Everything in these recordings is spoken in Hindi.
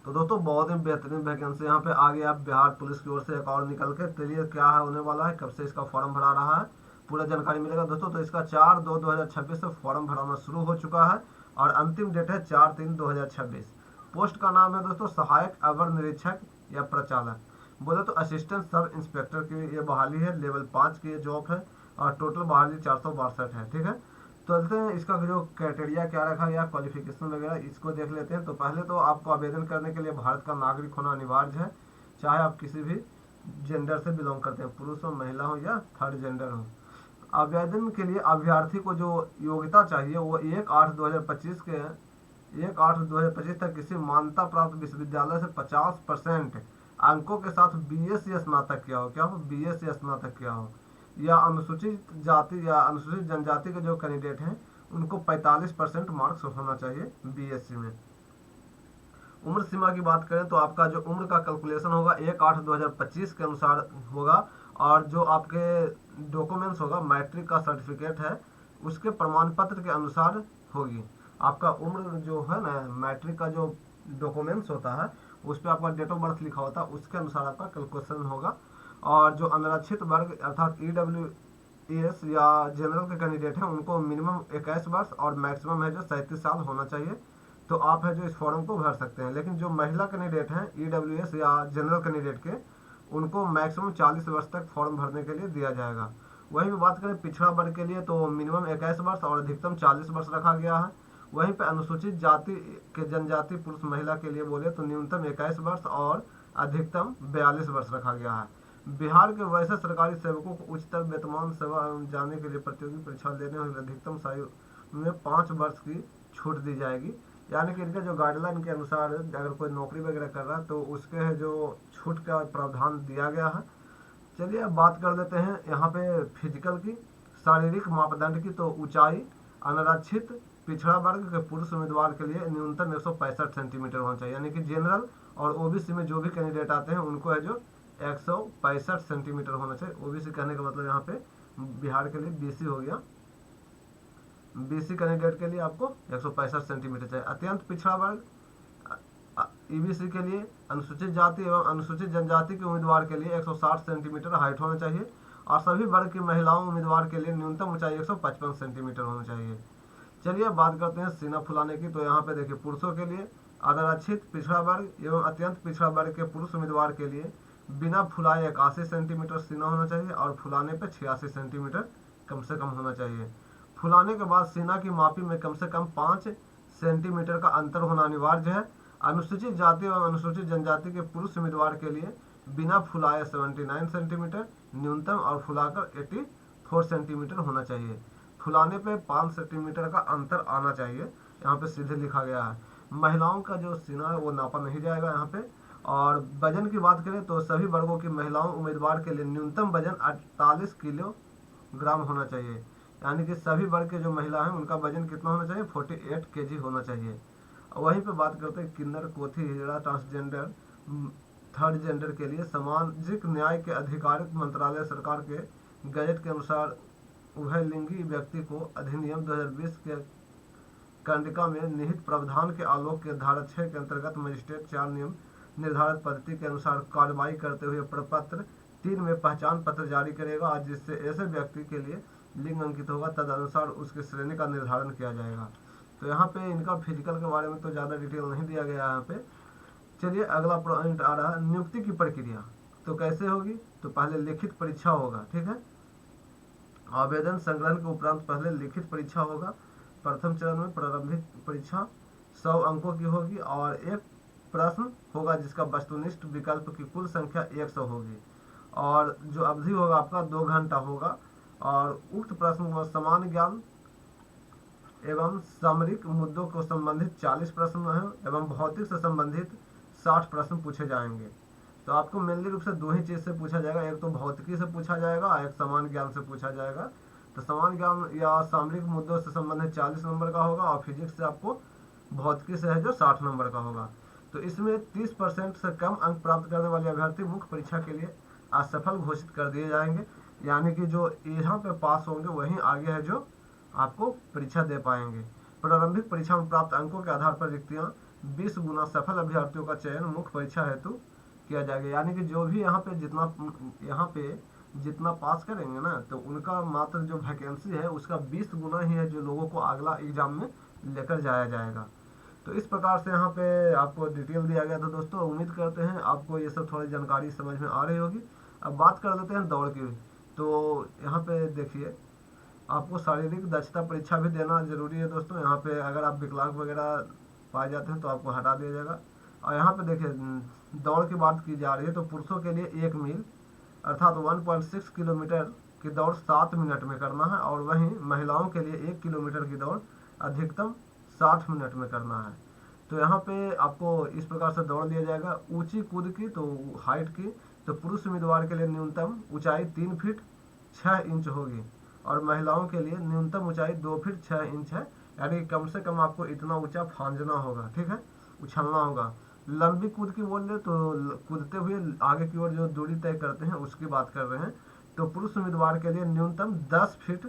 तो दोस्तों बहुत ही बेहतरीन वैकेंसी यहाँ पे आ गया बिहार पुलिस की ओर से एक और निकल के। चलिए क्या है होने वाला है, कब से इसका फॉर्म भरा रहा है, पूरा जानकारी मिलेगा दोस्तों। तो इसका 4/2/2026 से फॉर्म भराना शुरू हो चुका है और अंतिम डेट है 4/3/2026। पोस्ट का नाम है दोस्तों सहायक अवर निरीक्षक या प्रचालक। बोले तो असिस्टेंट सब इंस्पेक्टर की ये बहाली है, लेवल 5 की ये जॉब है और टोटल बहाली 462 है। ठीक है, तो चलते हैं इसका जो क्राइटेरिया क्या रखा गया, क्वालिफिकेशन वगैरह इसको देख लेते हैं। तो पहले तो आपको आवेदन करने के लिए भारत का नागरिक होना अनिवार्य है, चाहे आप किसी भी जेंडर से बिलोंग करते हैं, पुरुष हो, महिला हो या थर्ड जेंडर हो। आवेदन के लिए अभ्यर्थी को जो योग्यता चाहिए वो 1/8/2025 के 1/8/2025 तक किसी मान्यता प्राप्त विश्वविद्यालय से 50% अंकों के साथ बीएससी स्नातक किया हो। क्या हो? बीएससी स्नातक किया हो। या अनुसूचित जाति या अनुसूचित जनजाति के जो कैंडिडेट हैं उनको 45% मार्क्स होना चाहिए बीएससी में। उम्र सीमा की बात करें तो आपका जो उम्र का कैलकुलेशन होगा 1/8/2025 के अनुसार होगा और जो आपके डॉक्यूमेंट्स होगा मैट्रिक का सर्टिफिकेट है उसके प्रमाण पत्र के अनुसार होगी। आपका उम्र जो है ना, मैट्रिक का जो डॉक्यूमेंट्स होता है उस पर आपका डेट ऑफ बर्थ लिखा होता है, उसके अनुसार आपका कैलकुलेशन होगा। और जो अनारक्षित वर्ग अर्थात EWS या जनरल के कैंडिडेट हैं उनको मिनिमम 21 वर्ष और मैक्सिमम है जो 37 साल होना चाहिए। तो आप है जो इस फॉर्म को भर सकते हैं। लेकिन जो महिला कैंडिडेट हैं EWS या जनरल कैंडिडेट के, उनको मैक्सिमम 40 वर्ष तक फॉर्म भरने के लिए दिया जाएगा। वहीं भी बात करें पिछड़ा वर्ग के लिए तो मिनिमम 21 वर्ष और अधिकतम 40 वर्ष रखा गया है। वहीं पे अनुसूचित जाति के जनजाति पुरुष महिला के लिए बोले तो न्यूनतम 21 वर्ष और अधिकतम 42 वर्ष रखा गया है। बिहार के वैसे सरकारी सेवकों को उच्चतर वेतनमान सेवा जाने के लिए प्रतियोगी परीक्षा देने वाली अधिकतम आयु में 5 वर्ष की छूट दी जाएगी। यानी कि इनके जो गाइडलाइन के अनुसार अगर कोई नौकरी वगैरह कर रहा है तो उसके जो छूट का प्रावधान दिया गया है। चलिए अब बात कर लेते हैं यहाँ पे फिजिकल की, शारीरिक मापदंड की। तो ऊंचाई अनारक्षित पिछड़ा वर्ग के पुरुष उम्मीदवार के लिए न्यूनतम 165 सेंटीमीटर होना चाहिए। यानी कि जनरल और ओबीसी में जो भी कैंडिडेट आते हैं उनको है जो 165 सेंटीमीटर होना चाहिए। ओबीसी कहने का मतलब यहाँ पे बिहार के लिए बीसी हो गया। बीसी कैंडिडेट के लिए आपको 165 सेंटीमीटर चाहिए। अत्यंत पिछड़ा वर्ग ईबीसी के लिए अनुसूचित जाति एवं अनुसूचित जनजाति के उम्मीदवार के लिए 160 सेंटीमीटर हाइट होना चाहिए और सभी वर्ग की महिलाओं उम्मीदवार के लिए न्यूनतम ऊंचाई 155 सेंटीमीटर होना चाहिए। चलिए बात करते हैं सीना फुलाने की। तो यहाँ पे देखिए पुरुषों के लिए अनारक्षित पिछड़ा वर्ग एवं अत्यंत पिछड़ा वर्ग के पुरुष उम्मीदवार के लिए बिना फुलाए 81 सेंटीमीटर सीना होना चाहिए और फुलाने पे 86 सेंटीमीटर कम से कम होना चाहिए। फुलाने के बाद सीना की मापी में कम से कम 5 सेंटीमीटर का अंतर होना अनिवार्य है। अनुसूचित जाति एवं अनुसूचित जनजाति के पुरुष उम्मीदवार के लिए बिना फुलाए 79 सेंटीमीटर न्यूनतम और फुलाकर 84 सेंटीमीटर होना चाहिए। फुलाने पे 5 सेंटीमीटर का अंतर आना चाहिए, यहाँ पे सीधे लिखा गया है। महिलाओं का जो सीना है वो नापा नहीं जाएगा यहाँ पे। और वजन की बात करें तो सभी वर्गों की महिलाओं उम्मीदवार के लिए न्यूनतम वजन 48 किलोग्राम होना चाहिए। यानी कि सभी वर्ग के जो महिला हैं उनका वजन कितना होना चाहिए? 48 केजी होना चाहिए। वहीं पे बात करते हैं किन्नर, कोथी, हिजड़ा, ट्रांसजेंडर, थर्ड जेंडर के लिए सामाजिक न्याय के आधिकारिक मंत्रालय सरकार के गजट के अनुसार उभयलिंगी व्यक्ति को अधिनियम 2020 के कंडिका में निहित प्रावधान के आलोक के धारा 6 के अंतर्गत मजिस्ट्रेट 4 नियम निर्धारित पद्धति के अनुसार कार्रवाई करते हुए प्रपत्र 3 में पहचान पत्र जारी करेगा, जिससे ऐसे व्यक्ति के लिए लिंग अंकित होगा, तदनुसार उसकी श्रेणी का निर्धारण किया जाएगा। तो यहाँ पे इनका फिजिकल के बारे में तो ज़्यादा डिटेल नहीं दिया गया यहाँ पे। चलिए अगला पॉइंट आ रहा है नियुक्ति की प्रक्रिया। तो कैसे होगी? तो पहले लिखित परीक्षा होगा, ठीक है। आवेदन संग्रहण के उपरांत पहले लिखित परीक्षा होगा। प्रथम चरण में प्रारंभिक परीक्षा 100 अंकों की होगी और एक प्रश्न होगा जिसका वस्तुनिष्ठ विकल्प की कुल संख्या 100 होगी और जो अवधि होगा आपका 2 घंटा होगा। और उक्त प्रश्न में समान ज्ञान एवं सामरिक मुद्दों को संबंधित 40 प्रश्न हैं एवं भौतिक से संबंधित 60 प्रश्न पूछे जाएंगे। तो आपको मेनली रूप से 2 ही चीज से पूछा जाएगा, एक तो भौतिकी से पूछा जाएगा, एक समान ज्ञान से पूछा जाएगा। तो समान ज्ञान या सामरिक मुद्दों से संबंधित 40 नंबर का होगा और फिजिक्स से आपको भौतिकी से है जो 60 नंबर का होगा। तो इसमें 30% से कम अंक प्राप्त करने वाले अभ्यर्थी मुख्य परीक्षा के लिए असफल घोषित कर दिए जाएंगे। यानी कि जो यहाँ पे पास होंगे वहीं आगे है जो आपको परीक्षा दे पाएंगे। प्रारंभिक परीक्षा में प्राप्त अंकों के आधार पर रिक्तियां 20 गुना सफल अभ्यर्थियों का चयन मुख्य परीक्षा हेतु किया जाएगा। यानी कि जो भी यहाँ पे जितना पास करेंगे ना, तो उनका मात्र जो वैकेंसी है उसका 20 गुना ही है जो लोगों को अगला एग्जाम में लेकर जाया जाएगा। तो इस प्रकार से यहाँ पे आपको डिटेल दिया गया था दोस्तों। उम्मीद करते हैं आपको ये सब थोड़ी जानकारी समझ में आ रही होगी। अब बात कर लेते हैं दौड़ की। तो यहाँ पे देखिए, आपको शारीरिक दक्षता परीक्षा भी देना जरूरी है दोस्तों। यहाँ पे अगर आप विकलांग वगैरह पाए जाते हैं तो आपको हटा दिया जाएगा। और यहाँ पे देखिए दौड़ की बात की जा रही है, तो पुरुषों के लिए 1 मील अर्थात 1.6 किलोमीटर की दौड़ 7 मिनट में करना है, और वहीं महिलाओं के लिए 1 किलोमीटर की दौड़ अधिकतम 60 मिनट में करना है। तो यहाँ पे आपको इस प्रकार से दौड़ दिया जाएगा। ऊंची कूद की, तो हाइट की, तो पुरुष उम्मीदवार के लिए न्यूनतम ऊंचाई 3 फीट 6 इंच होगी, और महिलाओं के लिए न्यूनतम ऊंचाई 2 फीट 6 इंच है। यानी कम से कम आपको इतना ऊंचा फांजना होगा, ठीक है, उछलना होगा। लंबी कूद की बोल ले तो कूदते हुए आगे की ओर जो दूरी तय करते हैं उसकी बात कर रहे हैं। तो पुरुष उम्मीदवार के लिए न्यूनतम 10 फीट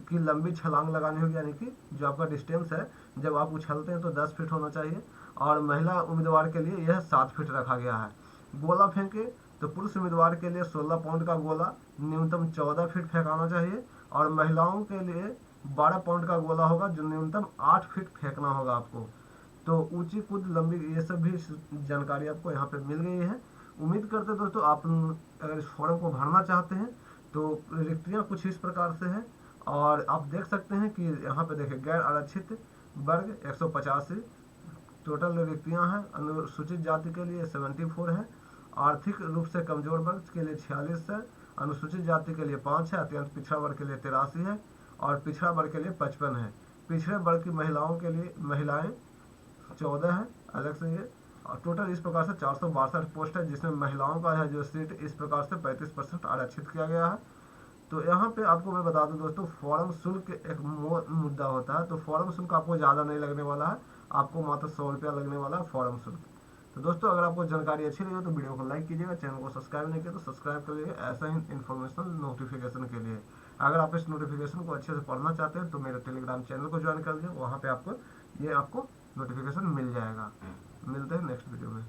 की लंबी छलांग लगानी होगी, यानी कि जो आपका डिस्टेंस है जब आप उछलते हैं तो 10 फीट होना चाहिए। और महिला उम्मीदवार के लिए यह 7 फीट रखा गया है। गोला फेंके, तो पुरुष उम्मीदवार के लिए 16 पाउंड का गोला न्यूनतम 14 फीट फेंकाना चाहिए, और महिलाओं के लिए 12 पाउंड का गोला होगा जो न्यूनतम 8 फीट फेंकना होगा आपको। तो ऊंची कूद, लंबी, ये सब भी जानकारी आपको यहाँ पे मिल गई है। उम्मीद करते दोस्तों आप अगर इस फॉर्म को भरना चाहते हैं तो रिक्तियाँ कुछ इस प्रकार से हैं। और आप देख सकते हैं कि यहाँ पे देखिए गैर आरक्षित वर्ग 185 टोटल रिक्तियाँ हैं। अनुसूचित जाति के लिए 74 है, आर्थिक रूप से कमजोर वर्ग के लिए 46 है, अनुसूचित जाति के लिए 5 है, अत्यंत पिछड़ा वर्ग के लिए 83 है, और पिछड़ा वर्ग के लिए 55 है। पिछड़े वर्ग की महिलाओं के लिए महिलाएं 14 है अलग से ये। और टोटल इस प्रकार से 462 पोस्ट है, जिसमें महिलाओं का है जो सीट इस प्रकार से 35% आरक्षित किया गया है। तो यहाँ पे आपको मैं बता दूं दोस्तों, फॉर्म शुल्क एक मुद्दा होता है। तो फॉर्म शुल्क आपको ज़्यादा नहीं लगने वाला है, आपको मात्र 100 रुपया लगने वाला है फॉर्म शुल्क। तो दोस्तों अगर आपको जानकारी अच्छी लगी हो तो वीडियो को लाइक कीजिएगा, चैनल को सब्सक्राइब नहीं किया तो सब्सक्राइब कर लीजिएगा ऐसा ही इन्फॉर्मेशन नोटिफिकेशन के लिए। अगर आप इस नोटिफिकेशन को अच्छे से पढ़ना चाहते हैं तो मेरे टेलीग्राम चैनल को ज्वाइन कर लीजिए, वहाँ पे आपको नोटिफिकेशन मिल जाएगा। मिलते हैं नेक्स्ट वीडियो में।